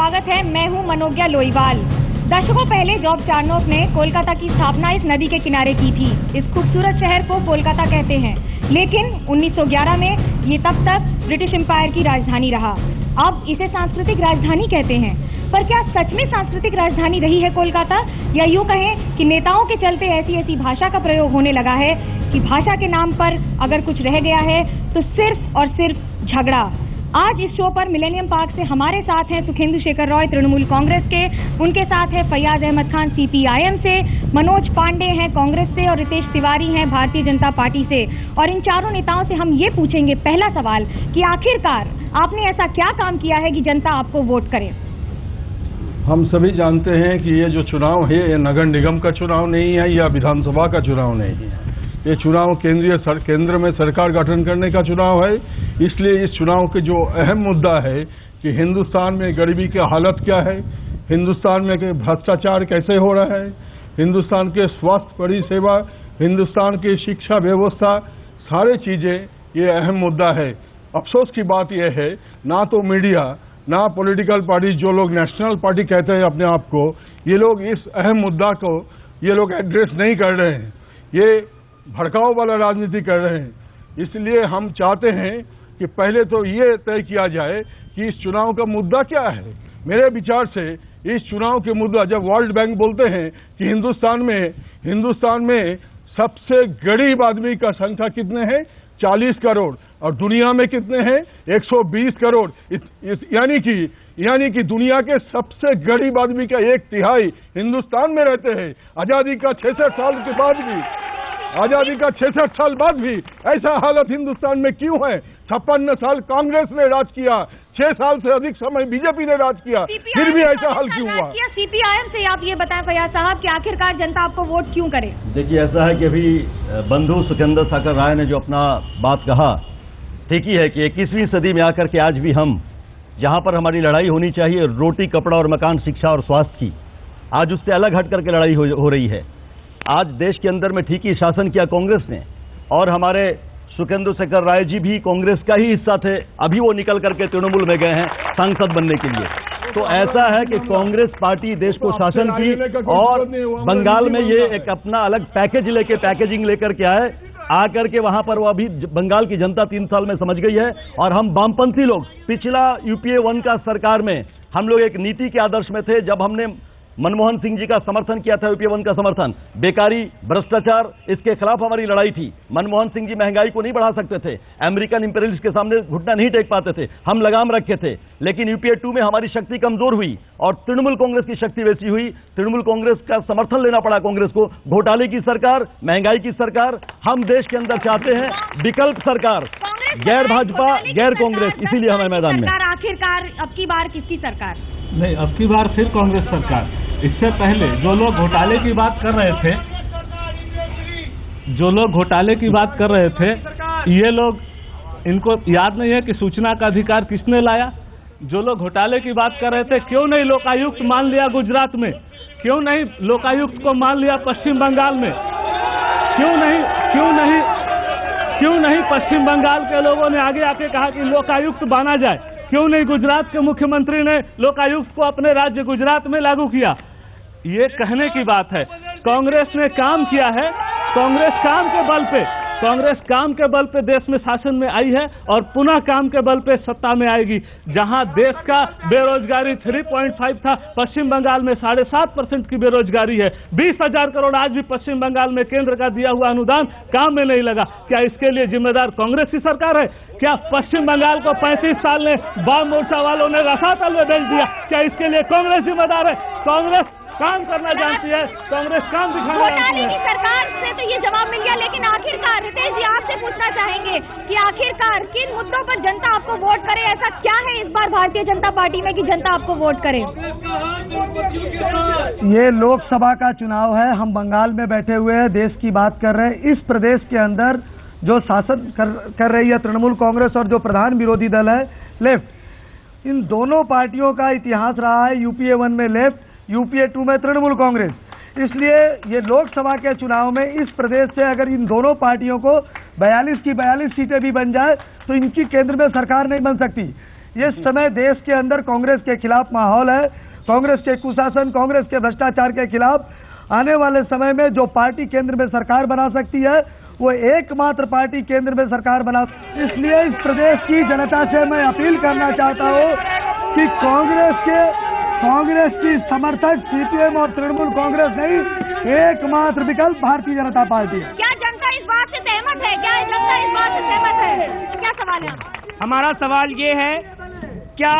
स्वागत है। मैं हूं मनोज्ञा लोईवाल। दशकों पहले जॉर्ज चारनोक ने कोलकाता की स्थापना इस नदी के किनारे की थी। इस खूबसूरत शहर को कोलकाता कहते हैं, लेकिन 1911 में ये तब तक ब्रिटिश एम्पायर की राजधानी रहा। अब इसे सांस्कृतिक राजधानी कहते हैं। पर क्या सच में सांस्कृतिक राजधानी रही है कोलकाता, या यूं कहें कि नेताओं के चलते ऐसी भाषा का प्रयोग होने लगा है कि भाषा के नाम पर अगर कुछ रह गया है तो सिर्फ और सिर्फ झगड़ा। आज इस शो पर मिलेनियम पार्क से हमारे साथ हैं सुखेंदु शेखर रॉय तृणमूल कांग्रेस के, उनके साथ है फैयाज अहमद खान सीपीआईएम से, मनोज पांडे हैं कांग्रेस से और रितेश तिवारी हैं भारतीय जनता पार्टी से। और इन चारों नेताओं से हम ये पूछेंगे, पहला सवाल कि आखिरकार आपने ऐसा क्या काम किया है कि जनता आपको वोट करे। हम सभी जानते हैं कि ये जो चुनाव है ये नगर निगम का चुनाव नहीं है या विधानसभा का चुनाव नहीं है। ये चुनाव केंद्र में सरकार गठन करने का चुनाव है। इसलिए इस चुनाव के जो अहम मुद्दा है कि हिंदुस्तान में गरीबी की हालत क्या है, हिंदुस्तान में भ्रष्टाचार कैसे हो रहा है, हिंदुस्तान के स्वास्थ्य परिसेवा, हिंदुस्तान की शिक्षा व्यवस्था, सारी चीज़ें ये अहम मुद्दा है। अफसोस की बात यह है ना तो मीडिया ना पॉलिटिकल पार्टी, जो लोग नेशनल पार्टी कहते हैं अपने आप को, ये लोग इस अहम मुद्दा को ये लोग एड्रेस नहीं कर रहे हैं। ये भड़काऊ वाला राजनीति कर रहे हैं। इसलिए हम चाहते हैं कि पहले तो ये तय किया जाए कि इस चुनाव का मुद्दा क्या है। मेरे विचार से इस चुनाव के मुद्दा, जब वर्ल्ड बैंक बोलते हैं कि हिंदुस्तान में सबसे गरीब आदमी का संख्या कितने हैं, 40 करोड़, और दुनिया में कितने हैं, 120 करोड़। यानी कि दुनिया के सबसे गरीब आदमी का 1/3 हिंदुस्तान में रहते हैं। आजादी का 66 साल बाद भी ऐसा हालत हिंदुस्तान में क्यों है? 56 साल कांग्रेस ने राज किया, 6 साल से अधिक समय बीजेपी ने राज किया, फिर भी ऐसा हाल क्यों हुआ? सीपीआईएम से आप ये बताएं फैयाज साहब कि आखिरकार जनता आपको वोट क्यों करे। देखिए, ऐसा है कि अभी बंधु सुखेंद्र शेखर राय ने जो अपना बात कहा, ठीक ही है कि 21वीं सदी में आकर के आज भी हम जहां पर हमारी लड़ाई होनी चाहिए रोटी, कपड़ा और मकान, शिक्षा और स्वास्थ्य की, आज उससे अलग हट करके लड़ाई हो रही है। आज देश के अंदर में ठीक ही शासन किया कांग्रेस ने, और हमारे सुखेंदु शेखर राय जी भी कांग्रेस का ही हिस्सा थे। अभी वो निकल करके तृणमूल में गए हैं सांसद बनने के लिए। तो ऐसा है कि कांग्रेस पार्टी देश को शासन की, और बंगाल में ये एक अपना अलग पैकेजिंग लेकर के आए। आकर के वहां पर वो अभी बंगाल की जनता 3 साल में समझ गई है। और हम वामपंथी लोग पिछला यूपीए 1 का सरकार में हम लोग एक नीति के आदर्श में थे, जब हमने मनमोहन सिंह जी का समर्थन किया था, यूपीए 1 का समर्थन, बेकारी, भ्रष्टाचार, इसके खिलाफ हमारी लड़ाई थी। मनमोहन सिंह जी महंगाई को नहीं बढ़ा सकते थे, अमेरिकन इंपीरियलिस्ट के सामने घुटना नहीं टेक पाते थे, हम लगाम रखे थे। लेकिन यूपीए 2 में हमारी शक्ति कमजोर हुई और तृणमूल कांग्रेस की शक्ति वैसी हुई। तृणमूल कांग्रेस का समर्थन लेना पड़ा कांग्रेस को। घोटाले की सरकार, महंगाई की सरकार हम देश के अंदर चाहते हैं, विकल्प सरकार, गैर भाजपा, गैर कांग्रेस, इसीलिए हमारे मैदान में। आखिरकार अब की बार किसकी सरकार? नहीं, अब की बार फिर कांग्रेस सरकार। इससे पहले जो लोग घोटाले की बात कर रहे थे, ये लोग, इनको याद नहीं है कि सूचना का अधिकार किसने लाया। जो लोग घोटाले की बात कर रहे थे, क्यों नहीं लोकायुक्त मान लिया गुजरात में, क्यों नहीं लोकायुक्त को मान लिया पश्चिम बंगाल में, क्यों नहीं पश्चिम बंगाल के लोगों ने आगे आके कहा कि लोकायुक्त बना जाए, क्यों नहीं गुजरात के मुख्यमंत्री ने लोकायुक्त को अपने राज्य गुजरात में लागू किया। ये कहने की बात है। कांग्रेस ने काम किया है, कांग्रेस काम के बल पे देश में शासन में आई है और पुनः काम के बल पे सत्ता में आएगी। जहां देश का बेरोजगारी 3.5 था, पश्चिम बंगाल में 7.5% की बेरोजगारी है। 20,000 करोड़ आज भी पश्चिम बंगाल में केंद्र का दिया हुआ अनुदान काम में नहीं लगा। क्या इसके लिए जिम्मेदार कांग्रेस की सरकार है? क्या पश्चिम बंगाल को 35 साल ने वाम मोर्चा वालों ने रसातल में भेज दिया? क्या इसके लिए कांग्रेस जिम्मेदार है? कांग्रेस काम करना जानती है, कांग्रेस काम दिखाना जानती है। सरकार से तो ये जवाब मिल गया, लेकिन आखिरकार रितेश जी आपसे पूछना चाहेंगे कि आखिरकार किन मुद्दों पर जनता आपको वोट करे? ऐसा क्या है इस बार भारतीय जनता पार्टी में कि जनता आपको वोट करे? ये लोकसभा का चुनाव है, हम बंगाल में बैठे हुए हैं, देश की बात कर रहे हैं। इस प्रदेश के अंदर जो शासन कर रही है तृणमूल कांग्रेस और जो प्रधान विरोधी दल है लेफ्ट, इन दोनों पार्टियों का इतिहास रहा है। यूपीए 1 में लेफ्ट, यूपीए 2 में तृणमूल कांग्रेस। इसलिए ये लोकसभा के चुनाव में इस प्रदेश से अगर इन दोनों पार्टियों को 42 की 42 सीटें भी बन जाए तो इनकी केंद्र में सरकार नहीं बन सकती। इस समय देश के अंदर कांग्रेस के खिलाफ माहौल है, कांग्रेस के कुशासन, कांग्रेस के भ्रष्टाचार के खिलाफ आने वाले समय में जो पार्टी केंद्र में सरकार बना सकती है वो एकमात्र पार्टी केंद्र में सरकार बना। इसलिए इस प्रदेश की जनता से मैं अपील करना चाहता हूँ कि कांग्रेस की समर्थक सीपीएम और तृणमूल कांग्रेस नहीं, एकमात्र विकल्प भारतीय जनता पार्टी है। क्या जनता इस बात से सहमत है? क्या जनता इस बात से सहमत है? क्या सवाल है? हमारा सवाल ये है, क्या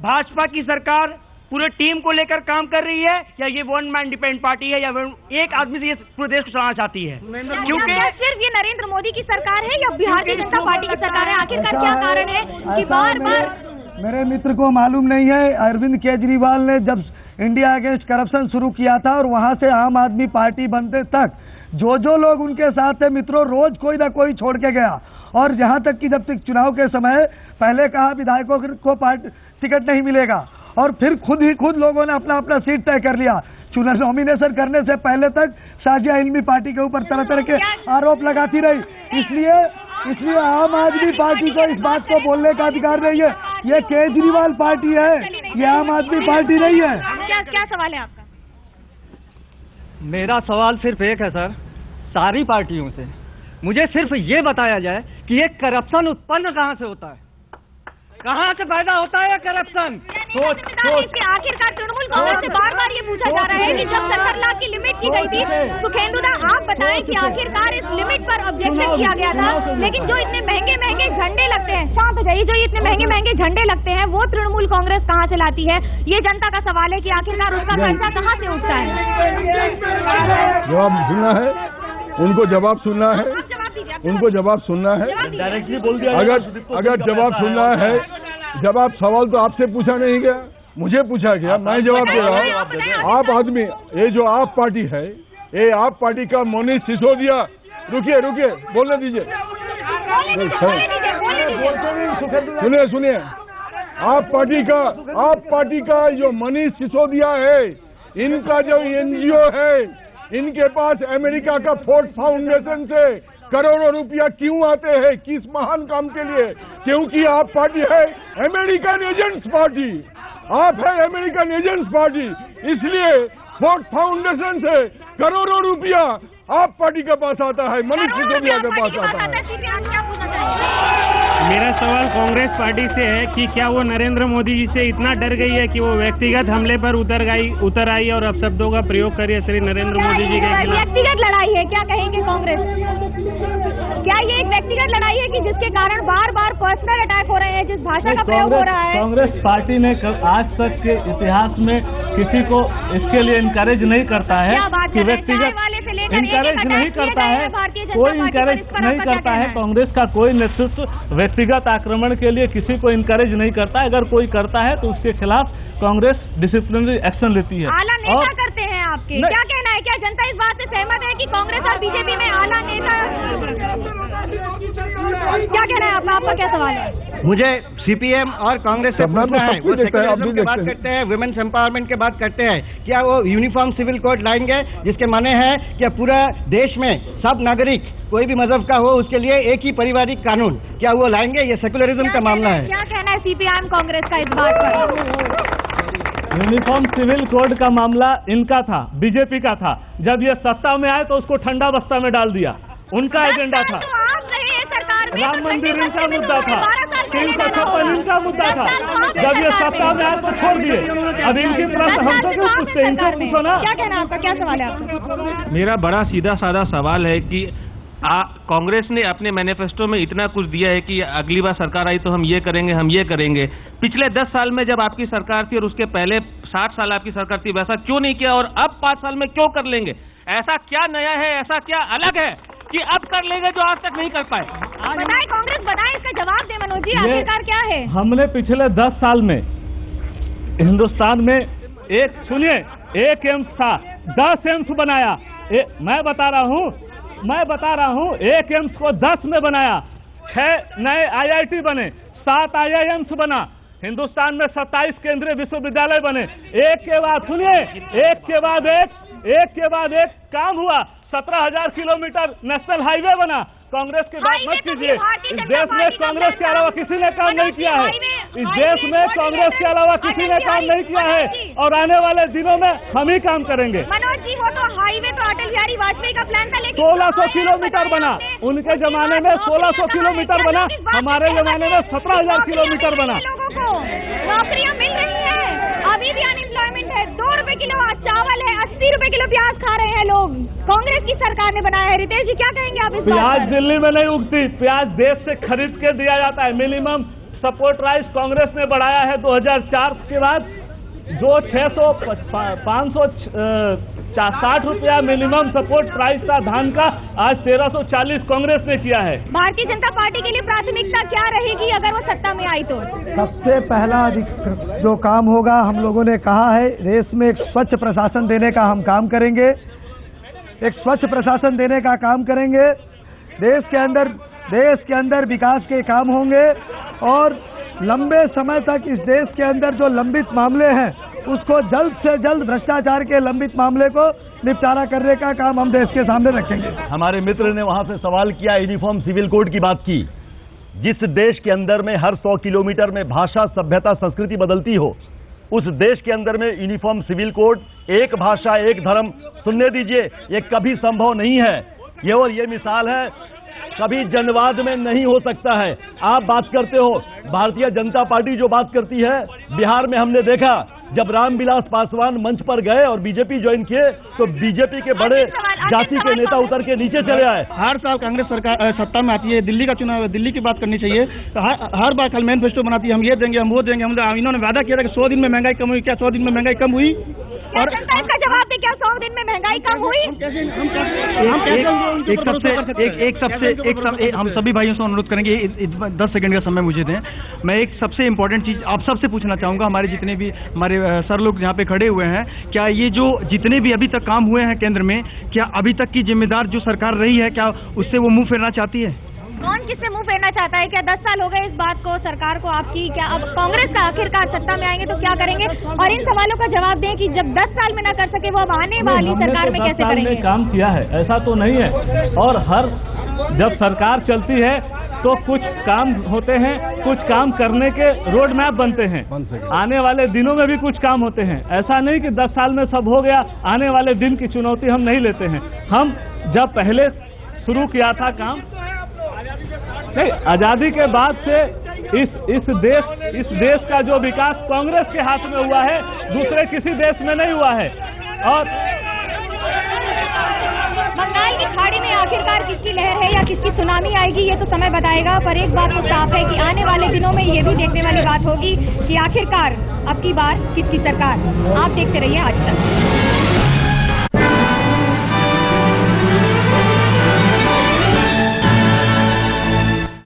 भाजपा की सरकार पूरे टीम को लेकर काम कर रही है या ये वन मैन डिपेंडेंट पार्टी है या एक आदमी से ये पूरे देश को चलाना चाहती है? क्योंकि सिर्फ ये नरेंद्र मोदी की सरकार है या भारतीय जनता पार्टी की सरकार है? आखिरकार क्या कारण है कि बार बार मेरे मित्र को मालूम नहीं है, अरविंद केजरीवाल ने जब इंडिया अगेंस्ट करप्शन शुरू किया था और वहां से आम आदमी पार्टी बनते तक जो लोग उनके साथ थे मित्रों, रोज कोई ना कोई छोड़ के गया। और जहां तक कि जब तक चुनाव के समय पहले कहा विधायकों को टिकट नहीं मिलेगा और फिर खुद लोगों ने अपना अपना सीट तय कर लिया। चुनाव नॉमिनेशन करने से पहले तक साजिया इल्मी पार्टी के ऊपर तरह तरह के आरोप लगाती रही। इसलिए आम आदमी पार्टी को इस बात को बोलने का अधिकार नहीं है। ये केजरीवाल पार्टी है, ये आम आदमी पार्टी नहीं है। क्या सवाल है आपका? मेरा सवाल सिर्फ एक है सर, सारी पार्टियों से मुझे सिर्फ ये बताया जाए कि ये करप्शन उत्पन्न कहाँ से होता है, कहाँ से पैदा होता है करप्शन? आखिरकार तृणमूल कांग्रेस से बार बार ये पूछा जा रहा है कि जब 70 लाख की लिमिट की गई थी तो सुखेंदुदा आप बताएं कि आखिरकार इस लिमिट पर ऑब्जेक्शन किया गया था, लेकिन जो इतने महंगे महंगे झंडे लगते हैं, शांत हो जाइए, जो इतने महंगे महंगे झंडे लगते हैं वो तृणमूल कांग्रेस कहाँ से लाती है? ये जनता का सवाल है कि आखिरकार उसका पैसा कहाँ से उठता है? जवाब सुनना है, उनको जवाब सुनना है, उनको जवाब सुनना है। डायरेक्टली बोल दिया। अगर जवाब सुनना है, जवाब सवाल तो आपसे पूछा नहीं गया, मुझे पूछा गया, मैं जवाब दे रहा हूँ। आप आदमी, ये जो आप पार्टी है, ये आप पार्टी का मनीष सिसोदिया, रुकिए बोलने दीजिए, सुनिए, आप पार्टी का जो मनीष सिसोदिया है, इनका जो एनजीओ है, इनके पास अमेरिका का फोर्ड फाउंडेशन से करोड़ों रुपया क्यों आते हैं? किस महान काम के लिए? क्योंकि आप पार्टी है अमेरिकन एजेंट्स पार्टी, आप है अमेरिकन एजेंट्स पार्टी, इसलिए फोर्ड फाउंडेशन से करोड़ों रुपया आप पार्टी के पास आता है, मनीष सिसोदिया के पास आता है। मेरा सवाल कांग्रेस पार्टी से है कि क्या वो नरेंद्र मोदी जी से इतना डर गई है कि वो व्यक्तिगत हमले पर उतर आई और अपशब्दों का प्रयोग करिए श्री नरेंद्र मोदी जी के खिलाफ? व्यक्तिगत लड़ाई है क्या कहेंगे कांग्रेस? क्या ये एक व्यक्तिगत लड़ाई है कि जिसके कारण बार बार पर्सनल अटैक हो रहे हैं, जिस भाषा का प्रयोग हो रहा है? कांग्रेस पार्टी ने आज तक के इतिहास में किसी को इसके लिए इनकरेज नहीं करता है कि व्यक्तिगत इनकरेज नहीं करता है, कोई इनकरेज नहीं करता है। कांग्रेस का कोई नेतृत्व व्यक्तिगत आक्रमण के लिए किसी को इनकरेज नहीं करता। अगर कोई करता है तो उसके खिलाफ कांग्रेस डिसिप्लिनरी एक्शन लेती है। आला नेता करते हैं आपके, क्या कहना है? क्या जनता इस बात से सहमत है कि कांग्रेस और बीजेपी में आला नेता? क्या कहना है आपका क्या सवाल है? मुझे सीपीएम और कांग्रेस से पूछना है, वो सेक्युलरिज्म की बात करते हैं, वुमेन्स एम्पावरमेंट की बात करते हैं, क्या वो यूनिफॉर्म सिविल कोड लाएंगे जिसके माने हैं कि पूरा देश में सब नागरिक कोई भी मजहब का हो उसके लिए एक ही पारिवारिक कानून, क्या वो लाएंगे? ये सेक्युलरिज्म का मामला है। क्या कहना है सीपीआई कांग्रेस का इस बात पर? यूनिफॉर्म सिविल कोड का मामला इनका था, बीजेपी का था। जब ये सत्ता में आए तो उसको ठंडा बस्ता में डाल दिया, उनका एजेंडा था। राम मंदिर इनका मुद्दा था, 356 इनका मुद्दा था। जब ये सत्ता में आए तो छोड़ दिए। अब इनकी प्रश्न हमसे क्यों पूछते? इनसे पूछो ना। क्या कहना आपका, क्या सवाल है आपका? मेरा बड़ा सीधा साधा सवाल है कि कांग्रेस ने अपने मैनिफेस्टो में इतना कुछ दिया है कि अगली बार सरकार आई तो हम ये करेंगे। पिछले 10 साल में जब आपकी सरकार थी और उसके पहले 60 साल आपकी सरकार थी, वैसा क्यों नहीं किया और अब 5 साल में क्यों कर लेंगे? ऐसा क्या नया है, ऐसा क्या अलग है कि अब कर लेंगे जो आज तक नहीं कर पाए? बताएं, कांग्रेस बताएं, इसका जवाब दे मनोज जी, आखिरकार क्या है? हमने पिछले 10 साल में हिंदुस्तान में एक एम्स था, 10 एम्स बनाया। मैं बता रहा हूँ, एक एम्स को 10 में बनाया, 6 नए IIT बने, 7 IIMs बना, हिंदुस्तान में 27 केंद्रीय विश्वविद्यालय बने। एक के बाद एक काम हुआ। 17,000 किलोमीटर नेशनल हाईवे बना, कांग्रेस की बात मत कीजिए। इस देश में कांग्रेस के अलावा किसी ने काम नहीं किया है। इस देश में कांग्रेस के अलावा किसी ने काम नहीं किया है और आने वाले दिनों में हम ही काम करेंगे। मनोज जी, वो तो हाईवे तो अटल बिहारी वाजपेयी का प्लान था, लेकिन 1600 किलोमीटर बना। उनके जमाने में 1600 किलोमीटर बना, हमारे जमाने में 17,000 किलोमीटर बना। लोगों को नौकरियां मिल रही है, अभी भी अनएम्प्लॉयमेंट है। 2 रुपए किलो चावल है, 80 रुपए किलो प्याज खा रहे हैं लोग। कांग्रेस की सरकार ने बनाया है। रितेश जी, क्या कहेंगे आप इस बात प्याज पर? दिल्ली में नहीं उगती, प्याज देश से खरीद के दिया जाता है। मिनिमम सपोर्ट प्राइस कांग्रेस ने बढ़ाया है 2004 के बाद, जो 560 रुपया मिनिमम सपोर्ट प्राइस था धान का, आज 1340 कांग्रेस ने किया है। भारतीय जनता पार्टी के लिए प्राथमिकता क्या रहेगी अगर वो सत्ता में आई तो? सबसे पहला जो काम होगा, हम लोगों ने कहा है, देश में एक स्वच्छ प्रशासन देने का हम काम करेंगे। एक स्वच्छ प्रशासन देने का काम करेंगे। देश के अंदर विकास के काम होंगे और लंबे समय तक इस देश के अंदर जो लंबित मामले हैं उसको जल्द से जल्द, भ्रष्टाचार के लंबित मामले को निपटारा करने का काम हम देश के सामने रखेंगे। हमारे मित्र ने वहां से सवाल किया, यूनिफॉर्म सिविल कोड की बात की। जिस देश के अंदर में हर 100 किलोमीटर में भाषा, सभ्यता, संस्कृति बदलती हो, उस देश के अंदर में यूनिफॉर्म सिविल कोड, एक भाषा एक धर्म, सुनने दीजिए, ये कभी संभव नहीं है। ये मिसाल है, कभी जनवाद में नहीं हो सकता है। आप बात करते हो, भारतीय जनता पार्टी जो बात करती है, बिहार में हमने देखा जब रामविलास पासवान मंच पर गए और बीजेपी ज्वाइन किए तो बीजेपी के बड़े जाति के नेता उतर के नीचे चले आए। हर साल कांग्रेस सरकार सत्ता में आती है, दिल्ली का चुनाव है, दिल्ली की बात करनी चाहिए। तो हर बार कल मैनिफेस्टो बनाती है, हम ये देंगे, हम वो देंगे। इन्होंने वादा किया था कि 100 दिन में महंगाई कम हुई। क्या 100 दिन में महंगाई कम हुई? और इसका जवाब दे, क्या 100 दिन में महंगाई कम हुई? हम सभी भाइयों से अनुरोध करेंगे, 10 सेकंड का समय मुझे दें। मैं एक सबसे इम्पोर्टेंट चीज आप सबसे पूछना चाहूंगा, हमारे जितने भी हमारे सर लोग यहाँ पे खड़े हुए हैं, क्या ये जो जितने भी अभी तक काम हुए हैं केंद्र में, क्या अभी तक की जिम्मेदार जो सरकार रही है, क्या उससे वो मुंह फेरना चाहती है? कौन किससे मुंह फेरना चाहता है? क्या 10 साल हो गए इस बात को, सरकार को आपकी? क्या अब कांग्रेस का आखिरकार सत्ता में आएंगे तो क्या करेंगे? और इन सवालों का जवाब दें कि जब 10 साल में ना कर सके वो अब आने वाली सरकार में कैसे करेंगे? काम किया है, ऐसा तो नहीं है। और जब सरकार चलती है तो कुछ काम होते हैं, कुछ काम करने के रोड मैप बनते हैं। आने वाले दिनों में भी कुछ काम होते हैं। ऐसा नहीं कि 10 साल में सब हो गया, आने वाले दिन की चुनौती हम नहीं लेते हैं। हम जब पहले शुरू किया था काम, नहीं, आजादी के बाद से इस देश का जो विकास कांग्रेस के हाथ में हुआ है, दूसरे किसी देश में नहीं हुआ है। और बंगाल की खाड़ी में आखिरकार किसकी लहर है या किसकी सुनामी आएगी, ये तो समय बताएगा। पर एक बात तो साफ है कि आने वाले दिनों में ये भी देखने वाली बात होगी कि आखिरकार अब की बार किसकी सरकार। आप देखते रहिए आज तक।